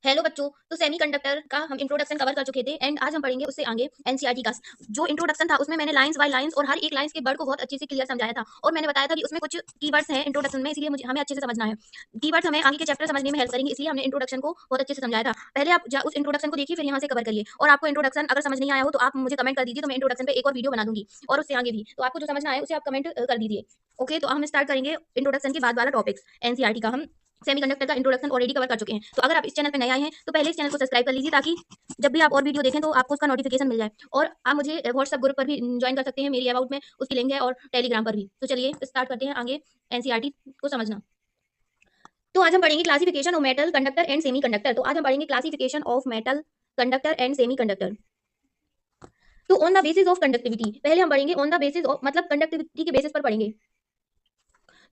Hello बच्चों। तो semiconductor का हम इंट्रोडक्शन कवर कर चुके थे एंड आज हम पढ़ेंगे उससे आगे एनसीईआरटी का जो इंट्रोडक्शन था। उसमें मैंने लाइंस बाय लाइंस और हर एक लाइंस के वर्ड को बहुत अच्छे से क्लियर समझाया था और मैंने बताया था कि उसमें कुछ कीवर्ड्स हैं इंट्रोडक्शन में, इसलिए मुझे हमें अच्छे से समझना है। कीवर्ड्स हमें आगे के चैप्टर समझने में हेल्प करेंगे, इसलिए हमने इंट्रोडक्शन को बहुत अच्छे से समझाया था। पहले आप उस इंट्रोडक्शन को देखिए, फिर यहाँ से कवर करिए। और आपको इंट्रोडक्शन अगर समझ नहीं आया हो तो आप मुझे कमेंट कर दीजिए, तो मैं इंट्रोडक्शन पे एक और वीडियो बना दूंगी और उससे आगे भी। तो आपको जो समझना है उसे आप कमेंट कर दीजिए। ओके, तो हम स्टार्ट करेंगे इंट्रोडक्शन के बाद वाला टॉपिक्स एनसीईआरटी का। हम सेमीकंडक्टर का इंट्रोडक्शन ऑलरेडी कवर कर चुके हैं। तो अगर आप इस चैनल पे नए आए हैं तो पहले इस चैनल को सब्सक्राइब कर लीजिए, ताकि जब भी आप और वीडियो देखें तो आपको उसका नोटिफिकेशन मिल जाए। और आप मुझे व्हाट्सएप ग्रुप पर भी ज्वाइन कर सकते हैं, मेरी अबाउट में उसकी लिंक है, और टेलीग्राम पर भी। तो चलिए स्टार्ट करते हैं आगे एनसीईआरटी को समझना। तो आज हम पढ़ेंगे classification of metal, conductor and semiconductor. तो आज हम पढ़ेंगे classification of metal, conductor and semiconductor. तो on the basis of conductivity, पहले हम पढ़ेंगे ऑन द बेसिस ऑफ, मतलब कंडक्टिविटी के बेसिस पर पढ़ेंगे।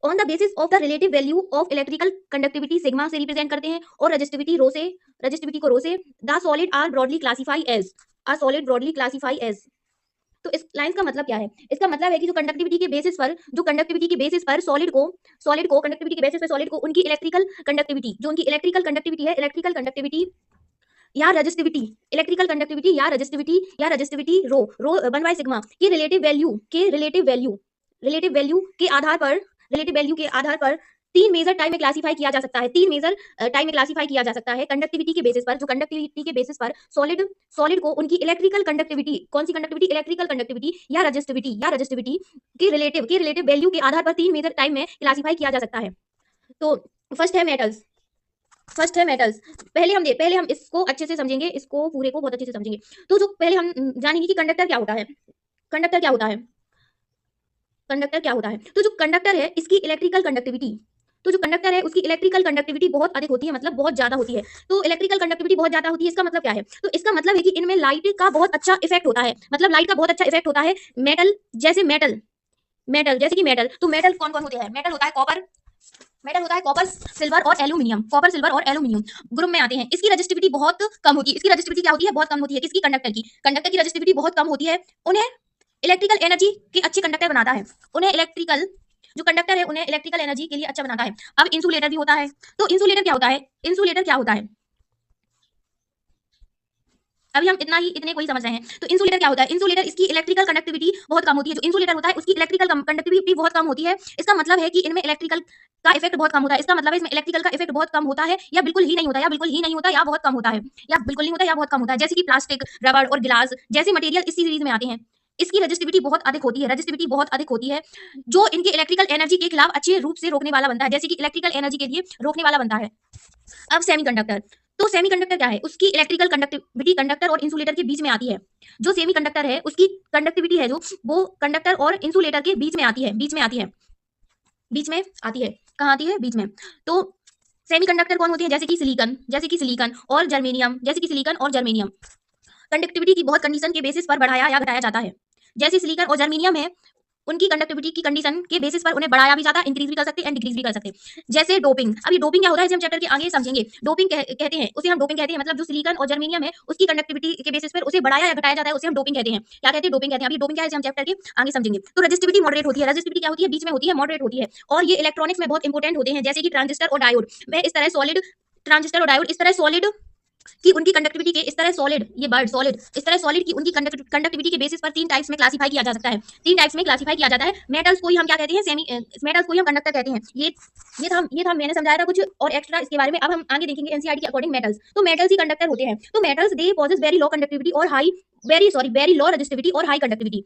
On the basis of the relative value of electrical conductivity sigma से रिप्रेजेंट करते हैं, और रजिस्टिविटी रो से, रजिस्टिविटी को रो से। The solid are broadly classified as, ah solid broadly classified as. तो इस लाइन का मतलब क्या है? इसका मतलब है कि जो कंडक्टिविटी के बेसिस पर, जो कंडक्टिविटी के बेसिस पर सॉलिड को कंडक्टिविटी के बेसिस पर सॉलिड को उनकी इलेक्ट्रिकल कंडक्टिविटी, जो उनकी इलेक्ट्रिकल कंडक्टिविटी है, इलेक्ट्रिकल कंडक्टिविटी या रजिस्टिविटी, इलेक्ट्रिकल कंडक्टिविटी या रजिस्टिविटी रो, रो 1 बाय सिग्मा की रिलेटिव वैल्यू के आधार पर, रिलेटिव वैल्यू के आधार पर तीन मेजर टाइम में क्लासिफाई किया जा सकता है। तीन मेजर टाइम में क्लासिफाई किया जा सकता है कंडक्टिविटी के बेसिस पर। जो कंडक्टिविटी के बेसिस पर सॉलिड को उनकी इलेक्ट्रिकल कंडक्टिविटी, कौन सी कंडक्टिविटी? इलेक्ट्रिकल कंडक्टिविटी या रजिस्टिविटी की रिलेटिव वैल्यू के आधार पर तीन मेजर टाइम में क्लासिफाई किया जा सकता है। तो फर्स्ट है मेटल्स, पहले हम इसको अच्छे से समझेंगे, इसको पूरे को बहुत अच्छे से समझेंगे। तो जो पहले हम जानेंगे कि कंडक्टर क्या होता है। कंडक्टर क्या होता है? कंडक्टर क्या होता है? तो जो कंडक्टर है इसकी इलेक्ट्रिकल कंडक्टिविटी, तो जो कंडक्टर है उसकी इलेक्ट्रिकल कंडक्टिविटी बहुत अधिक होती है, मतलब बहुत ज्यादा होती है। तो इलेक्ट्रिकल कंडक्टिविटी बहुत ज्यादा होती है, इसका मतलब क्या है? तो इसका मतलब है कि इनमें लाइट का बहुत अच्छा इफेक्ट होता है, मतलब लाइट का बहुत अच्छा इफेक्ट होता है। मेटल जैसे कि मेटल, तो मेटल कौन कौन होते हैं? मेटल होता है कॉपर, सिल्वर और एल्यूमिनियम। कॉपर, सिल्वर और एल्यूमिनियम ग्रुप में आते हैं। इसकी रजिस्टिविटी बहुत कम होती है। इसकी रजिस्टिविटी क्या होती है? बहुत कम होती है। किसकी? कंडक्टर की रजिस्टिविटी बहुत कम होती है। उन्हें इलेक्ट्रिकल एनर्जी के अच्छे कंडक्टर बनाता है। उन्हें इलेक्ट्रिकल, जो कंडक्टर है उन्हें इलेक्ट्रिकल एनर्जी के लिए अच्छा बनाता है। अब इंसुलेटर भी होता है। तो इंसुलेटर क्या होता है? इंसुलेटर क्या होता है? अभी हम इतने को ही समझ रहे हैं। तो इंसुलेटर क्या होता है? इंसुलेटर, इसकी इलेक्ट्रिकल कंडक्टिविटी बहुत कम होती है। जो इंसुलेटर होता है उसकी इलेक्ट्रिकल कंडक्टिविटी बहुत कम होती है। इसका मतलब है कि इनमें इलेक्ट्रिकल का इफेक्ट बहुत कम होता है। इसका मतलब है इसमें इलेक्ट्रिकल का इफेक्ट बहुत कम होता है, या बिल्कुल ही नहीं होता, या बिल्कुल ही नहीं होता, या बहुत कम होता है, या बिल्कुल नहीं होता, या बहुत कम होता है। जैसे कि प्लास्टिक, रबड़ और गिलास जैसे मटेरियल इसी सीरीज में आते हैं। इसकी रजिस्टिविटी बहुत अधिक होती है, रजिस्टिविटी बहुत अधिक होती है, जो इनके इलेक्ट्रिकल एनर्जी के खिलाफ अच्छे रूप से रोकने वाला बनता है, जैसे कि इलेक्ट्रिकल एनर्जी के लिए रोकने वाला बनता है। अब सेमीकंडक्टर, तो सेमीकंडक्टर क्या है? उसकी इलेक्ट्रिकल कंडक्टिविटी कंडक्टर और इंसुलेटर के बीच में आती है। जो सेमीकंडक्टर है उसकी कंडक्टिविटी है जो, वो कंडक्टर और इंसुलेटर के बीच में आती है, कहाँ आती है? बीच में। तो सेमीकंडक्टर कौन होती है? जैसे कि सिलिकॉन और जर्मेनियम कंडक्टिविटी की बहुत कंडीशन के बेसिस पर बढ़ाया या घटाया जाता है। जैसे सिलिकॉन और जर्मेनियम है, उनकी कंडक्टिविटी की कंडीशन के बेसिस पर उन्हें बढ़ाया भी जाता है, इंक्रीज भी कर सकते हैं एंड डिक्रीज भी कर सकते हैं। जैसे डोपिंग, अभी डोपिंग क्या होता है इसे हम चैप्टर के आगे समझेंगे। डोपिंग कहते हैं, उसे हम डोपिंग कहते हैं, मतलब जो सिलिकॉन और जर्मेनियम है उसकी कंडक्टिविटी के बेसिस पर उसे बढ़ाया या घटाया जाता है, उसे हम डोपिंग कहते हैं। क्या कहते हैं? डोपिंग कहते हैं। अभी डोपिंग क्या है इसे हम चैप्टर के आगे समझेंगे। तो रजिस्टिविटी मॉडरेट होती है। रजिस्टिविटी क्या होती है? बीच में होती है, मॉडरेट होती है। और ये इलेक्ट्रॉनिक्स में बहुत इंपॉर्टेंट होते हैं, जैसे कि ट्रांजिस्टर और डायोड में। इस तरह सॉलिड, ट्रांजिस्टर और डायोड इस तरह सॉलिड कि उनकी कंडक्टिविटी के इस तरह सॉलिड, ये वर्ड सॉलिड, इस तरह सॉलिड की उनकी कंडक्टिविटी के बेसिस पर तीन टाइप्स में क्लासिफाई किया जा सकता है। तीन टाइप्स में क्लासिफाई किया जाता है। मेटल्स को ही हम क्या कहते हैं? मेटल्स को ही हम कंडक्टर कहते हैं। ये था मैंने समझाया था कुछ और एक्स्ट्रा इसके बारे में। अब हम आगे देखेंगे एनसीईआरटी के अकॉर्डिंग मेटल्स। तो मेटल्स ही कंडक्टर होते हैं। तो metals they possess very low conductivity और हाई, वेरी लो रजिस्टिविटी और हाई कंडक्टिविटी।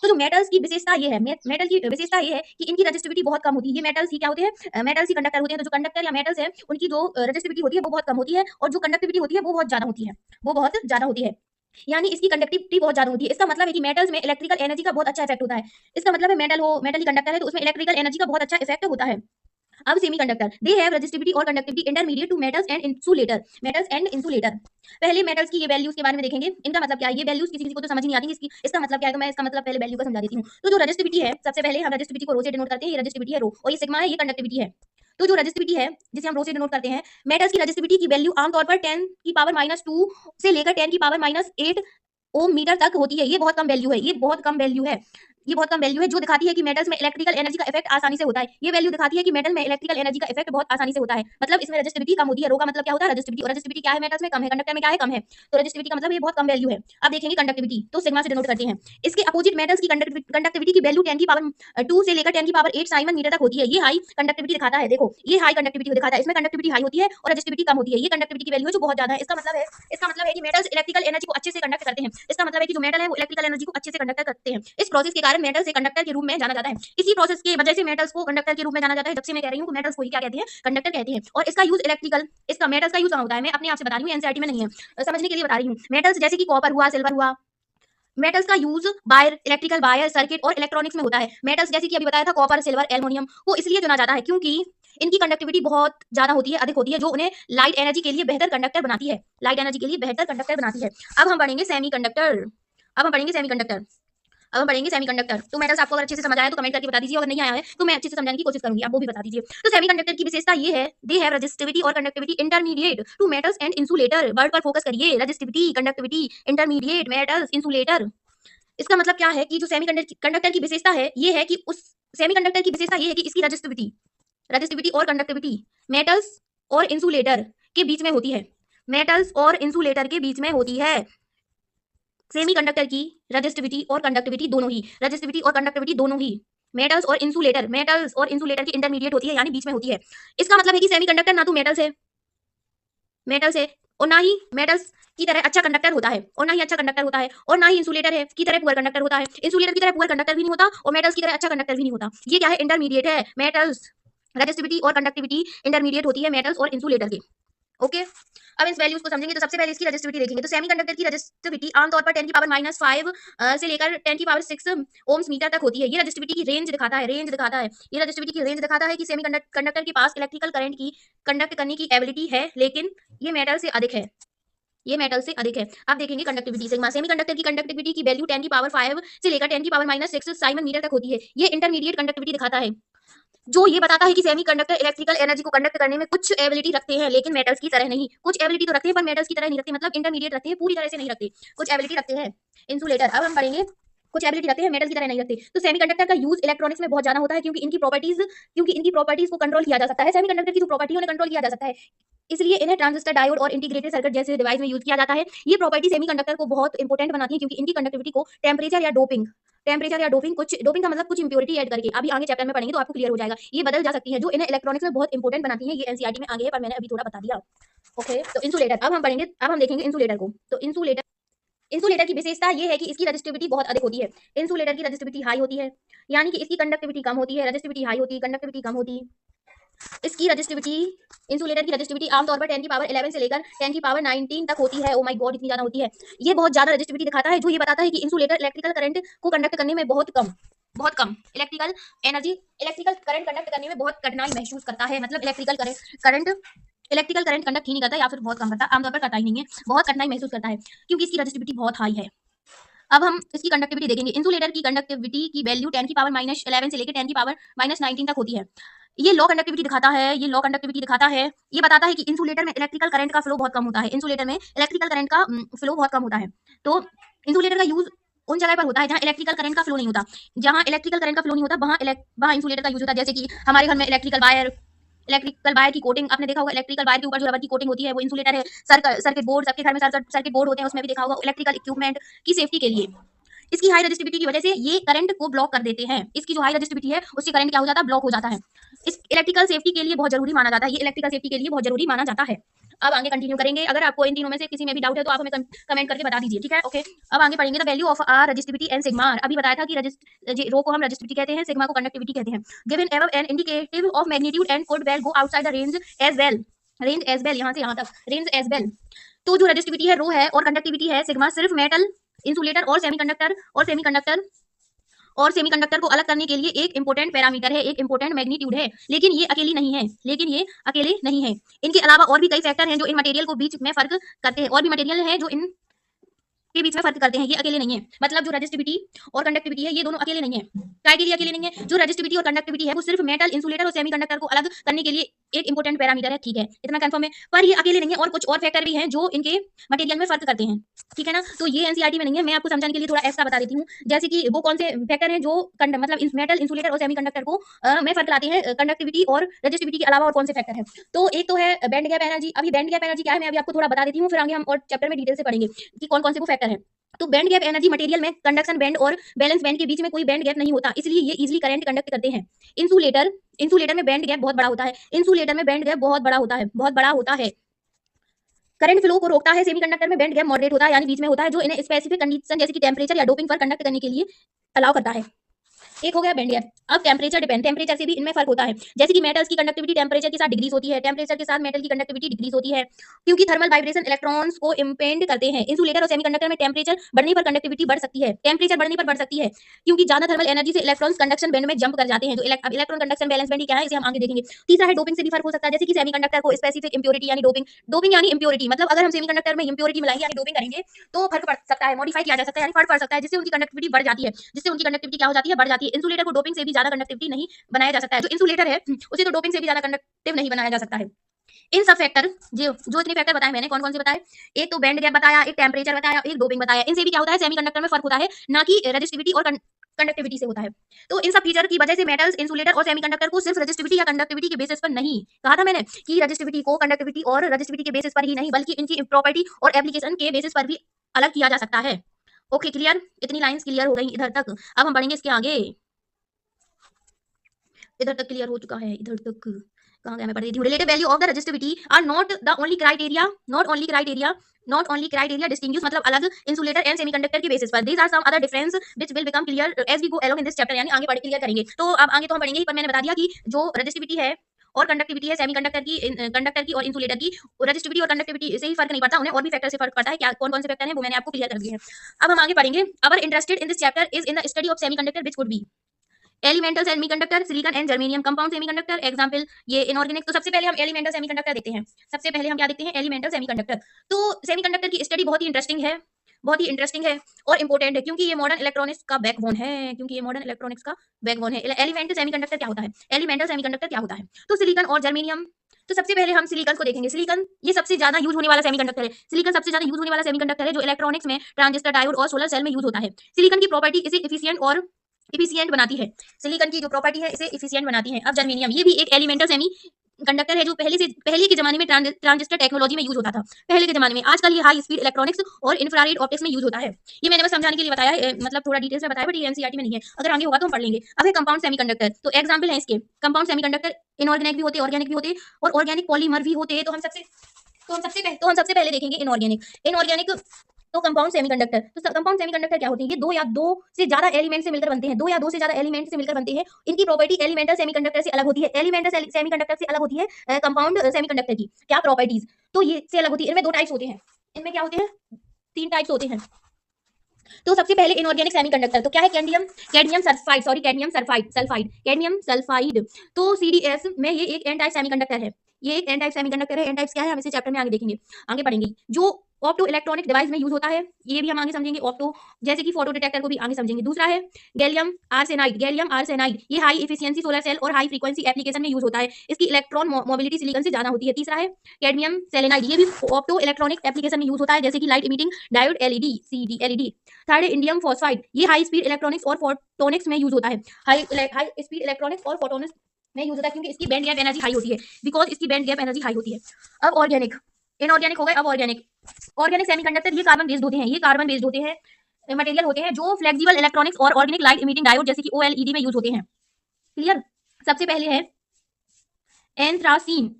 तो जो मेटल्स की विशेषता ये है, मेटल की विशेषता ये है कि इनकी रजिस्टिविटी बहुत कम होती है। ये मेटल्स ही क्या होते हैं? मेटल्स ही कंडक्टर होते हैं। तो जो कंडक्टर या मेटल्स है उनकी जो रजिस्टिविटी होती है वो बहुत कम होती है, और जो कंडक्टिविटी होती है वो बहुत ज्यादा होती है। यानी इसकी कंडक्टिविटी बहुत ज्यादा होती है। इसका मतलब है कि मेटल्स में इलेक्ट्रिकल एनर्जी का बहुत अच्छा इफेक्ट होता है। इसका मतलब है मेटल ही कंडक्टर है तो उसमें इलेक्ट्रिकल एनर्जी का बहुत अच्छा इफेक्ट होता है। अब सेमीकंडक्टर, दे हैव रजिस्टिविटी और conductivity intermediate to metals and insulator. पहले मेटल्स की ये वैल्यूज के बारे में देखेंगे। इनका मतलब क्या है? ये वैल्यूज किसी किसी को तो समझ नहीं आती इसकी, इसका मतलब क्या है? तो मैं इसका मतलब पहले वैल्यू का समझा देती हूँ। तो जो रजिस्टिविटी है, सबसे पहले हम रजिस्टिविटी को रो से डिनोट करते हैं। ये रजिस्टिविटी है रो, और ये सिग्मा है, ये कंडक्टिविटी है। तो जो रजिस्टिविटी है जिसे हम रो से डिनोट करते हैं, मेटल्स की रजिस्टिविटी की वैल्यू आमतौर पर 10⁻² से लेकर 10⁻8 ओम मीटर तक होती है। ये बहुत कम वैल्यू है, ये बहुत कम वैल्यू है, जो दिखाती है कि मेटल्स में इलेक्ट्रिकल एनर्जी का इफेक्ट आसानी से होता है। ये वैल्यू दिखाती है कि मेटल में इलेक्ट्रिकल एनर्जी का इफेक्ट बहुत आसानी से होता है, मतलब इसमें रेजिस्टिविटी कम होती है। रो का मतलब क्या होता है? रेजिस्टिविटी। और रेजिस्टिविटी क्या है? मेटल्स में कम है, कंडक्टर में क्या है? कम है। तो रेजिस्टिविटी का मतलब ये बहुत कम वैल्यू है। अब देखेंगे कंडक्टिविटी, तो सिग्मा से डिनोट करते हैं। इसके अपोजिट मेटल्स की कंडक्टिविटी की वैल्यू 10 की पावर 2 से लेकर 10 की पावर 8 साइमन मीटर तक होती है। ये हाई कंडक्टिविटी दिखाता है। देखो ये हाई कंडक्टिविटी दिखाता है, इसमें कंडक्टिविटी हाई होती है और रेजिस्टिविटी कम होती है। ये कंडक्टिविटी की वैल्यू है जो बहुत ज्यादा है। इसका मतलब है कि मेटल्स इलेक्ट्रिकल एनर्जी को अच्छे से कंडक्ट करते हैं। इसका मतलब है कि जो मेटल है वो इलेक्ट्रिकल एनर्जी को अच्छे से कंडक्ट करते हैं। इस प्रोसेस के कारण मेटल से कंडक्टर के रूप में जाना जाता है। इसी प्रोसेस की वजह से मेटल्स को कंडक्टर के रूप में जाना जाता है। जब से मैं कह रही हूँ मेटल्स को ही क्या कहते हैं? कंडक्टर कहते हैं। और इसका यूज इसका मेटल्स का यूज कहाँ होता है? मैं अपने आप से बता रही हूँ, एनसीईआरटी में नहीं है, समझने के लिए बता रही हूँ। मेटल्स जैसे कि कॉपर हुआ, सिल्वर हुआ, मेटल्स का use wire, electrical wire, circuit और इलेक्ट्रॉनिक्स में होता है। मेटल्स जैसे कि अभी बताया था कॉपर, सिल्वर, एल्युमिनियम को इसलिए चुना जाता है क्योंकि इनकी कंडक्टिविटी बहुत ज्यादा होती है, अधिक होती है, जो उन्हें लाइट एनर्जी के लिए बेहतर कंडक्टर बनाती है। लाइट एनर्जी के लिए बेहतर कंडक्टर बनाती है। अब हम पढ़ेंगे सेमीकंडक्टर। अब हम पढ़ेंगे सेमीकंडक्टर। अब हम पढ़ेंगे सेमीकंडक्टर। तो मेटल्स आपको अगर अच्छे से समझ आया तो कमेंट करके बता दीजिए, अगर नहीं आया है तो मैं अच्छे से समझाने की कोशिश करूंगी, आप वो भी बता दीजिए। तो सेमीकंडक्टर की विशेषता ये है, दे हैव रेजिस्टिविटी और conductivity intermediate to metals and insulator. Word पर फोकस करिए, resistivity, conductivity, intermediate, metals, insulator. इसका मतलब क्या है कि जो सेमीकंडक्टर की विशेषता है ये है कि उस सेमीकंडक्टर की विशेषता ये है कि इसकी रेजिस्टिविटी और कंडक्टिविटी मेटल्स और इंसुलेटर के बीच में होती है। मेटल्स और इंसुलेटर के बीच में होती है सेमीकंडक्टर की रेजिस्टिविटी और कंडक्टिविटी दोनों ही, रेजिस्टिविटी और कंडक्टिविटी दोनों ही मेटल्स और इंसुलेटर की इंटरमीडिएट होती है, यानी बीच में होती है। इसका मतलब है कि सेमीकंडक्टर ना तो मेटल्स है और ना ही मेटल्स की तरह अच्छा कंडक्टर होता है, और ना ही इंसुलेटर है की तरह पुअर कंडक्टर होता है। इंसुलेटर की तरह पुअर कंडक्टर भी नहीं होता और मेटल्स की तरह अच्छा कंडक्टर भी नहीं होता। ये क्या है? इंटरमीडिएट है। मेटल्स रेजिस्टिविटी और कंडक्टिविटी इंटरमीडिएट होती है मेटल्स और इंसुलेटर के। ओके, अब इस वैल्यूज को समझेंगे तो सबसे पहले इसकी रेजिस्टिविटी देखेंगे। तो सेमीकंडक्टर की रेजिस्टिविटी आमतौर पर 10 की पावर -5 से लेकर 10 की पावर 6 ओम्स मीटर तक होती है। ये रेजिस्टिविटी की रेंज दिखाता है। ये रेजिस्टिविटी की रेंज दिखाता है कि सेमीकंडक्टर के पास इलेक्ट्रिकल करंट की कंडक्ट करने की एबिलिटी है, लेकिन ये मेटल से अधिक है। आप देखेंगे कंडक्टिविटी सिग्मा। सेमीकंडक्टर की कंडक्टिविटी की वैल्यू 10 की पावर 5 से लेकर 10 की पावर -6 साइमन मीटर तक होती है। ये इंटरमीडिएट कंडक्टिविटी दिखाता है, जो ये बताता है कि सेमीकंडक्टर इलेक्ट्रिकल एनर्जी को कंडक्ट करने में कुछ एबिलिटी रखते हैं, लेकिन मेटल्स की तरह नहीं। कुछ एबिलिटी तो रखते हैं पर मेटल्स की तरह नहीं रखते, मतलब इंटरमीडिएट रखते हैं, पूरी तरह से नहीं रखते, कुछ एबिलिटी रखते हैं। इंसुलेटर, अब हम पढ़ेंगे, कुछ एबिलिटी रखते हैं, मेटल्स की तरह नहीं रखते। तो सेमीकंडक्टर का यूज इलेक्ट्रॉनिक्स में बहुत ज्यादा होता है क्योंकि इनकी प्रॉपर्टीज को कंट्रोल किया जा सकता है। सेमीकंडक्टर की जो प्रॉपर्टी है उन्हें कंट्रोल किया जा सकता है, इसलिए इन्हें ट्रांजिस्टर, डायोड और इंटीग्रेटेड सर्किट जैसे डिवाइस में यूज किया जाता है। ये प्रॉपर्टी सेमीकंडक्टर को बहुत इंपॉर्टेंट बनाती है क्योंकि इनकी कंडक्टिविटी को टेम्परेचर या डोपिंग, कुछ डोपिंग का मतलब कुछ इंप्योरिटी ऐड करके, अभी आगे चैप्टर में पढ़ेंगे तो आपको क्लियर हो जाएगा, ये बदल जा सकती है, जो इन्हें इलेक्ट्रॉनिक्स में बहुत इंपॉर्टेंट बनाती है। ये एनसीईआरटी में आगे है पर मैंने अभी थोड़ा बता दिया। ओके, तो इंसुलेटर, अब हम देखेंगे इंसुलेटर को। तो इंसुलेटर की विशेषता ये है कि इसकी रेजिस्टिविटी बहुत अधिक होती है। इंसुलेटर की रेजिस्टिविटी हाई होती है, यानी कि इसकी कंडक्टिविटी कम होती है। रेजिस्टिविटी हाई होती है, कंडक्टिविटी कम होती है। इसकी रेजिस्टिविटी, इंसुलेटर की रेजिस्टिविटी आमतौर पर 10 की पावर 11 से लेकर 10 की पावर 19 तक होती है। ओ माय गॉड, इतनी ज्यादा होती है। ये बहुत ज्यादा रेजिस्टिविटी दिखाता है, जो ये बताता है कि इंसुलेटर इलेक्ट्रिकल करंट को कंडक्ट करने में बहुत कम इलेक्ट्रिकल करंट कंडक्ट करने में बहुत कठिनाई महसूस करता है। मतलब इलेक्ट्रिकल करंट कंडक्ट ही नहीं करता या फिर बहुत कम करता, आमतौर पर करता ही नहीं है, बहुत कठिनाई महसूस करता है क्योंकि इसकी रेजिस्टिविटी बहुत हाई है। अब हम इसकी कंडक्टिविटी देखेंगे। इंसुलेटर की कंडक्टिविटी की वैल्यू 10 की पावर -11 से लेकर 10 की पावर -19 तक होती है। ये लो कंडक्टिविटी दिखाता है। ये बताता है कि इंसुलेटर में इलेक्ट्रिकल करंट का फ्लो बहुत कम होता है। फ्लो बहुत कम होता है। तो इंसुलेटर का यूज उन जगह पर होता है जहां इलेक्ट्रिकल करंट का फ्लो नहीं होता, वहां इंसुलेटर का यूज होता है। जैसे कि हमारे घर में इलेक्ट्रिकल वायर की कोटिंग आपने देखा होगा, इलेक्ट्रिकल वायर के ऊपर जो रबर की कोटिंग होती है वो इंसुलेटर है। सर्किट बोर्ड, सबके घर में सर्किट बोर्ड होते हैं, उसमें भी देखा होगा, इलेक्ट्रिकल इक्विपमेंट की सेफ्टी के लिए। इसकी हाई रेजिस्टिविटी की वजह से ये करंट को ब्लॉक कर देते हैं। इसकी जो हाई रेजिस्टिविटी है उससे करंट क्या हो जाता है? ब्लॉक हो जाता है। इस इलेक्ट्रिकल सेफ्टी के लिए बहुत जरूरी माना जाता है। ये इलेक्ट्रिकल सेफ्टी के लिए बहुत जरूरी माना जाता है। अब आगे कंटिन्यू करेंगे। अगर आपको इन तीनों में से किसी में भी डाउट है तो आप हमें कमेंट करके बता दीजिए, ठीक है? ओके, अब आगे पढ़ेंगे the value of r, resistivity and sigma. अभी बताया था कि रो को हम रेजिस्टिविटी कहते हैं, सिग्मा को कंडक्टिविटी कहते हैं। Given above an indicative of magnitude and could well go outside the range as well, यहाँ से यहाँ तक रेंज एज वेल। तो जो रेजिस्टिविटी है रो है और कंडक्टिविटी है सिग्मा, सिर्फ मेटल, इंसुलेटर और सेमीकंडक्टर को अलग करने के लिए एक इंपॉर्टेंट पैरामीटर है, एक इंपॉर्टेंट मैग्नीट्यूड है, लेकिन ये अकेले नहीं है। इनके अलावा और भी कई फैक्टर हैं जो इन मटेरियल को बीच में फर्क करते हैं, और भी मटेरियल है जो इन के बीच में फर्क करते हैं, ये अकेले नहीं है। मतलब जो रेजिस्टिविटी और कंडक्टिविटी है ये दोनों अकेले नहीं है। काय के लिए अकेले नहीं है? जो रेजिस्टिविटी और कंडक्टिविटी है वो सिर्फ मेटल, इंसुलेटर और सेमीकंडक्टर को अलग करने के लिए एक इंपॉर्टेंट पैरामीटर है, ठीक है, इतना कंफर्म है। पर ये अकेले नहीं है और कुछ और फैक्टर भी हैं जो इनके मटेरियल में फर्क करते हैं, ठीक है ना। तो ये एनसीईआरटी में नहीं है, मैं आपको समझाने के लिए थोड़ा एक्स्ट्रा बता देती हूँ। जैसे कि वो कौन से फैक्टर हैं जो मतलब मेटल, इंसुलेटर और सेमीकंडक्टर को में फर्क लाते हैं कंडक्टिविटी और रेजिस्टिविटी के अलावा, और कौन से फैक्टर हैं। तो एक तो है बैंड गैप एनर्जी। अभी बैंड गैप एनर्जी क्या है मैं अभी आपको थोड़ा बता देती हूँ, फिर आगे हम और चैप्टर में डिटेल से पढ़ेंगे कि कौन कौन से वो फैक्टर हैं। तो बैंड गैप एनर्जी मटेरियल में कंडक्शन बैंड और बैलेंस बैंड के बीच में कोई बैंड गैप नहीं होता, इसलिए ये इजीली करंट कंडक्ट करते हैं। इंसुलेटर में बैंड गैप बहुत बड़ा होता है। इंसुलेटर में बैंड गैप बहुत बड़ा होता है, बहुत बड़ा होता है। करंट फ्लो को रोकता है। सेमीकंडक्टर में बैंड गैप मॉडरेट होता है, यानी बीच में होता है, जो इन्हें स्पेसिफिक कंडीशन जैसे कि टेंपरेचर या डोपिंग पर कंडक्ट करने के लिए अलाउ करता है। एक हो गया बैंड गैप। अब टेंपरेचर डिपेंड, टेंपरेचर से भी इनमें फर्क होता है। जैसे कि मेटल्स की कंडक्टिविटी टेंपरेचर के साथ डिक्रीज होती है, टेंपरेचर के साथ मेटल की कंडक्टिविटी डिक्रीज होती है, क्योंकि थर्मल वाइब्रेशन इलेक्ट्रॉन्स को इंपेंड करते हैं। इंसुलेटर और सेमीकंडक्टर में टेंपरेचर बढ़ने पर कंडक्टिविटी बढ़ सकती है, टेंपरेचर बढ़ने पर बढ़ सकती है, क्योंकि ज्यादा थर्मल एनर्जी से इलेक्ट्रॉन्स कंडक्शन बैंड में जंप कर जाते हैं। तो इलेक्ट्रॉन कंडक्शन बैलेंस बैंड क्या है इसे हम आगे देखेंगे। तीसरा है डोपिंग से भी फर्क हो सकता है, जैसे कि सेमीकंडक्टर को स्पेसिफिक इंप्योरिटी यानी डोपिंग यानी इंप्योरिटी, मतलब अगर हम सेमीकंडक्टर में इंप्योरिटी मिलाएंगे यानी डोपिंग करेंगे तो फर्क पड़ सकता है, मॉडिफाई किया जा सकता है, यानी फर्क पड़ सकता है, जिससे उनकी कंडक्टिविटी बढ़ जाती है, जिससे उनकी कंडक्टिविटी क्या हो जाती है, बढ़ जाती है। इंसुलेटर को डोपिंग से भी ज्यादा कंडक्टिविटी नहीं बनाया जा सकता है। जो इंसुलेटर है उसे तो डोपिंग से भी ज्यादा कंडक्टिव नहीं बनाया जा सकता है। इन सब फैक्टर जो इतने फैक्टर बताए मैंने, कौन कौन से बताए, एक तो बैंड गैप बताया, एक टेंपरेचर बताया, एक डोपिंग बताया। इनसे भी क्या होता है, सेमीकंडक्टर में फर्क होता है, ना कि रेजिस्टिविटी और कंडक्टिविटी से होता है। तो इन सब फीचर की वजह से मेटल्स, इंसुलेटर और सेमीकंडक्टर को सिर्फ रेजिस्टिविटी या कंडक्टिविटी के बेसिस पर नहीं, कहा था मैंने कि रेजिस्टिविटी को कंडक्टिविटी और रेजिस्टिविटी के बेसिस पर ही नहीं, बल्कि इनकी प्रॉपर्टी और एप्लीकेशन के बेसिस पर भी अलग किया जा सकता है। ओके क्लियर, इतनी लाइंस क्लियर हो गई इधर तक। अब हम बढ़ेंगे इसके आगे। इधर तक क्लियर हो चुका है, इधर तक कहाँ गया, मैं पढ़ रही थी। Relative value of the resistivity are not the only criteria, not only criteria distinguish, मतलब अलग इंसुलेटर एंड सेमीकंडक्टर के बेसिस पर। These are some other difference which will become clear as we go along in this chapter, यानी आगे पढ़ clear करेंगे। तो अब आगे तो हम पढ़ेंगे ही, पर मैंने बता दिया कि जो रेजिस्टिविटी है और कंडक्टिविटी है सेमीकंडक्टर की, कंडक्टर की और इंसुलेटर की, रेजिस्टिविटी और कंडक्टिविटी से ही फर्क नहीं पड़ता, उन्हें और भी फैक्टर से फर्क पड़ता है। क्या कौन कौन से फैक्टर हैं वो मैंने आपको क्लियर कर दिए हैं। अब हम आगे पढ़ेंगे। Our interested in this chapter is in the study of semiconductor which could be elemental semiconductor, silicon and germanium, compound semiconductor, example ये इनऑर्गेनिक। तो सबसे पहले हम एलिमेंटल सेमीकंडक्टर देखते हैं। सबसे पहले हम क्या देखते हैं, एलिमेंटल सेमीकंडक्टर। तो सेमीकंडक्टर की स्टडी बहुत ही इंटरेस्टिंग है, बहुत ही इंटरेस्टिंग है और इंपॉर्टेंट है, क्योंकि ये मॉडर्न इलेक्ट्रॉनिक्स का बैकबोन है, क्योंकि ये मॉडर्न इलेक्ट्रॉनिक्स का बैकबोन है। एलिमेंटल सेमीकंडक्टर क्या होता है, एलिमेंटल सेमीकंडक्टर क्या होता है, तो सिलिकॉन और जर्मेनियम। तो सबसे पहले हम सिलिकॉन को देखेंगे। सिलिकॉन ये सबसे ज्यादा यूज होने वाला सेमीकंडक्टर है। सिलिकॉन सबसे ज्यादा यूज होने वाला सेमीकंडक्टर है जो इलेक्ट्रॉनिक्स में ट्रांजिस्टर, डायोड और सोलर सेल में यूज होता है। सिलिकॉन की प्रॉपर्टी इसे इफिशिएंट बनाती है। सिलिकॉन की जो प्रॉपर्टी है इसे इफिशिएंट बनाती है। अब जर्मेनियम, ये भी एक एलिमेंटल सेमी कंडक्टर है जो पहले के जमाने में ट्रांजिस्टर टेक्नोलॉजी में यूज होता था, पहले के जमाने में। आजकल ये हाई स्पीड इलेक्ट्रॉनिक्स और इंफ्रारेड ऑप्टिक्स में यूज होता है। ये मैंने बस समझाने के लिए बताया है, मतलब थोड़ा डिटेल्स में बताया, बट ये एनसीईआरटी में नहीं है, अगर आगे होगा तो हम पढ़ लेंगे। अब है कंपाउंड सेमीकंडक्टर। तो एग्जांपल है इसके, कंपाउंड सेमीकंडक्टर इनऑर्गेनिक भी होते, ऑर्गेनिक भी होते और ऑर्गेनिक पॉलीमर भी होते। तो हम सबसे पहले देखेंगे इनऑर्गेनिक। तो कंपाउंड सेमीकंडक्टर, तो कंपाउंड सेमीकंडक्टर क्या होते हैं, ये दो से ज्यादा एलिमेंट से मिलकर बनते हैं, दो से ज्यादा एलिमेंट से मिलकर बनते हैं। इनकी प्रॉपर्टी एलिमेंटल सेमीकंडक्टर से अलग होती है, एलिमेंटल सेमीकंडक्टर से अलग होती है कंपाउंड सेमीकंडक्टर की क्या प्रॉपर्टीज, तो ये से अलग होती है। इनमें दो टाइप्स होते हैं, इनमें क्या होते हैं, तीन टाइप्स होते हैं। तो सबसे पहले इनऑर्गेनिक सेमीकंडक्टर, तो क्या है, कैडमियम सल्फाइड। तो सीडीएस में ये एक एन टाइप सेमीकंडक्टर है, ये एक एन टाइप सेमीकंडक्टर है। एन टाइप्स क्या है हम इसे चैप्टर में आगे देखेंगे, आगे पढ़ेंगे। जो ऑप्टो इलेक्ट्रॉनिक डिवाइस में यूज होता है, ये भी हम आगे समझेंगे। ऑप्टो जैसे कि फोटो डिटेक्टर को भी आगे समझेंगे। दूसरा है गैलियम आर्सेनाइड, ये हाई एफिशिएंसी सोलर सेल और हाई फ्रीक्वेंसी एप्लीकेशन में यूज होता है, इसकी इलेक्ट्रॉन मोबिलिटी सिलिकॉन से ज्यादा होती है। तीसरा है कैडमियम सेलेनाइड, ये भी ऑप्टो इलेक्ट्रॉनिक एप्लीकेशन में यूज होता है, जैसे कि light emitting diode LED. Third है इंडियम फॉस्फाइड, ये हाई स्पीड इलेक्ट्रॉनिक्स और फोटोनिक्स में यूज होता है, हाई स्पीड इलेक्ट्रॉनिक्स और फोटोनिक्स में यूज होता है, क्योंकि इसकी बैंड गैप एनर्जी हाई होती है, बिकॉज इसकी बैंड गैप एनर्जी हाई होती है। अब ऑर्गेनिक, इनऑर्गेनिक हो गए। अब ऑर्गेनिक सेमीकंडक्टर ये कार्बन बेस्ड होते हैं, मटेरियल होते हैं जो फ्लेक्सिबल इलेक्ट्रॉनिक्स और ऑर्गेनिक लाइट इमिटिंग डायोड जैसे कि ओएलईडी में यूज होते हैं। क्लियर। सबसे पहले है एंथ्रासीन,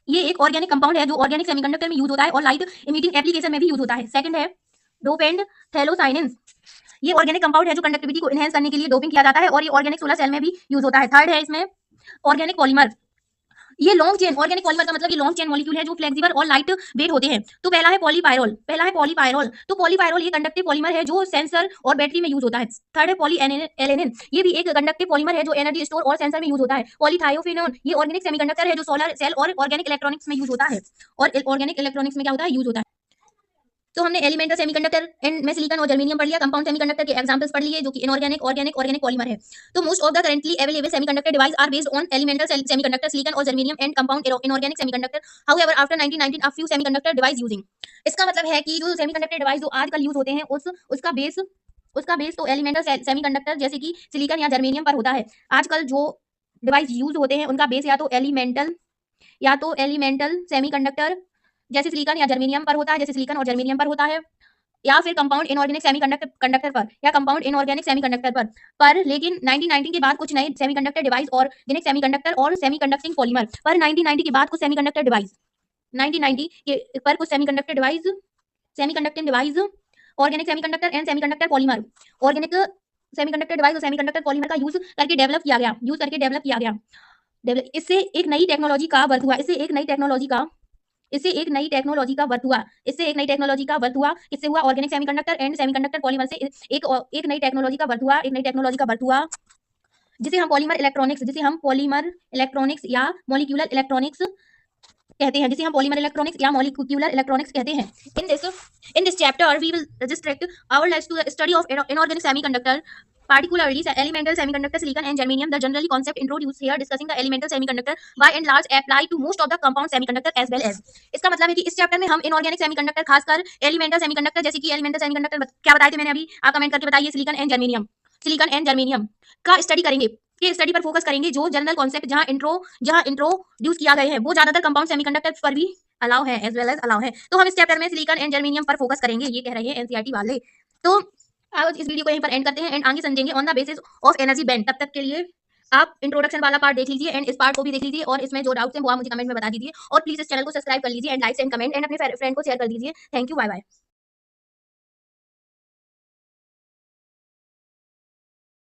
ये एक ऑर्गेनिक कंपाउंड है जो ऑर्गेनिक सेमीकंडक्टर में यूज होता है और लाइट इमिटिंग एप्लीकेशन में भी यूज होता है। सेकंड है डोपेंट थैलोसाइनेंस, ये ऑर्गेनिक कंपाउंड है जो कंडक्टिविटी को एनहांस करने के लिए डोपिंग किया जाता है और ये ऑर्गेनिक सोलर सेल में भी यूज होता है। थर्ड है इसमें ऑर्गेनिक पॉलीमर, ये लॉन्ग चेन, ऑर्गेनिक पॉलीमर का मतलब ये लॉन्ग चेन मॉलिक्यूल है जो फ्लेक्सिबल और लाइट वेट होते हैं। तो पहला है पॉलीपायरोल, तो पॉलीपायरोल ये कंडक्टिव पॉलीमर है जो सेंसर और बैटरी में यूज होता है। थर्ड है पॉलीएलेनिन, ये भी एक कंडक्टिव पॉलीमर है जो एनर्जी स्टोर और सेंसर में यूज होता है। पॉलीथायोफिनोन, ये ऑर्गेनिक सेमीकंडक्टर है जो सोलर सेल और ऑर्गेनिक इलेक्ट्रॉनिक्स में यूज होता है, और ऑर्गेनिक इलेक्ट्रॉनिक्स में क्या होता है, यूज होता है। तो हमने एलिमेंटल सेमीकंडक्टर एंड में सिलिकॉन और जर्मेनियम पढ़ लिया, कंपाउंड सेमीकंडक्टर के एग्जांपल्स पढ़ लिए जो कि इनऑर्गेनिक, ऑर्गेनिक पॉलीमर है। तो most of the currently available semiconductor device are based on elemental semiconductor silicon और germanium and compound inorganic semiconductor. However after 1919 a few semiconductor device using. इसका मतलब है कि जो सेमीकंडक्टर डिवाइस जो आजकल यूज होते हैं उसका बेस तो एलिमेंटल सेमीकंडक्टर जैसे कि सिलिकॉन या जर्मेनियम पर होता है। आजकल जो डिवाइस यूज होते हैं उनका बेस या तो एलिमेंटल सेमीकंडक्टर जैसे सिलिकॉन या जर्मेनियम पर होता है, जैसे सिलिकॉन और जर्मेनियम पर होता है, या फिर कंपाउंड इनऑर्गेनिक सेमीकंडक्टर पर या कंपाउंड इनऑर्गेनिक सेमीकंडक्टर पर लेकिन 1990 के बाद कुछ नए सेमीकंडक्टर डिवाइस और जेनिक सेमीकंडक्टर और सेमीकंडक्टिंग पॉलीमर पर 1990 के बाद कुछ सेमीकंडक्टर डिवाइस 1990 के पर कुछ semiconducting device organic semiconductor and semiconductor polymer organic semiconductor device और सेमीकंडक्टर पॉलीमर का यूज करके डेवलप किया गया। इससे एक नई टेक्नोलॉजी का बर्थ हुआ इससे एक नई टेक्नोलॉजी का बर्थ हुआ इससे हुआ organic semiconductor and semiconductor polymer से एक नई टेक्नोलॉजी का बर्थ हुआ जिसे हम पॉलीमर इलेक्ट्रॉनिक्स या मॉलिक्यूलर इलेक्ट्रॉनिक्स कहते हैं in this chapter we will restrict our lives to the study of inorganic semiconductor, particularly elemental semiconductor silicon and germanium. The generally concept introduced here discussing the elemental semiconductor by and large apply to most of the compound semiconductor as well as। इसका मतलब है कि इस chapter में हम inorganic semiconductor खासकर elemental semiconductor जैसे कि एलिमेंटल सेमीकंडक्टर क्या बताए थे मैंने अभी, आप कमेंट करके बताइए, सिलिकॉन एंड जर्मेनियम का स्टडी करेंगे, के स्टडी पर फोकस करेंगे। जो जनरल कॉन्सेप्ट जहां इंट्रोड्यूस किया गया है वो ज्यादातर कंपाउंड सेमीकंडक्टर पर भी अलाउ है एज वेल एज अलाउ है। तो हम इस चैप्टर में सिलिकॉन एंड जर्मेनियम पर फोकस करेंगे, ये कह रहे हैं एनसीईआरटी वाले। तो आज इस वीडियो को यहीं पर एंड करते हैं एंड आगे समझेंगे on the basis of energy band. तब तक के लिए आप इंट्रोडक्शन वाला पार्ट देख लीजिए एंड इस पार्ट को भी देख लीजिए और इसमें जो डाउट्स हैं वो आप मुझे कमेंट में बता दीजिए और प्लीज इस चैनल को सब्सक्राइब कर लीजिए and like and comment and अपने फ्रेंड को शेयर कर दीजिए। Thank you, bye bye.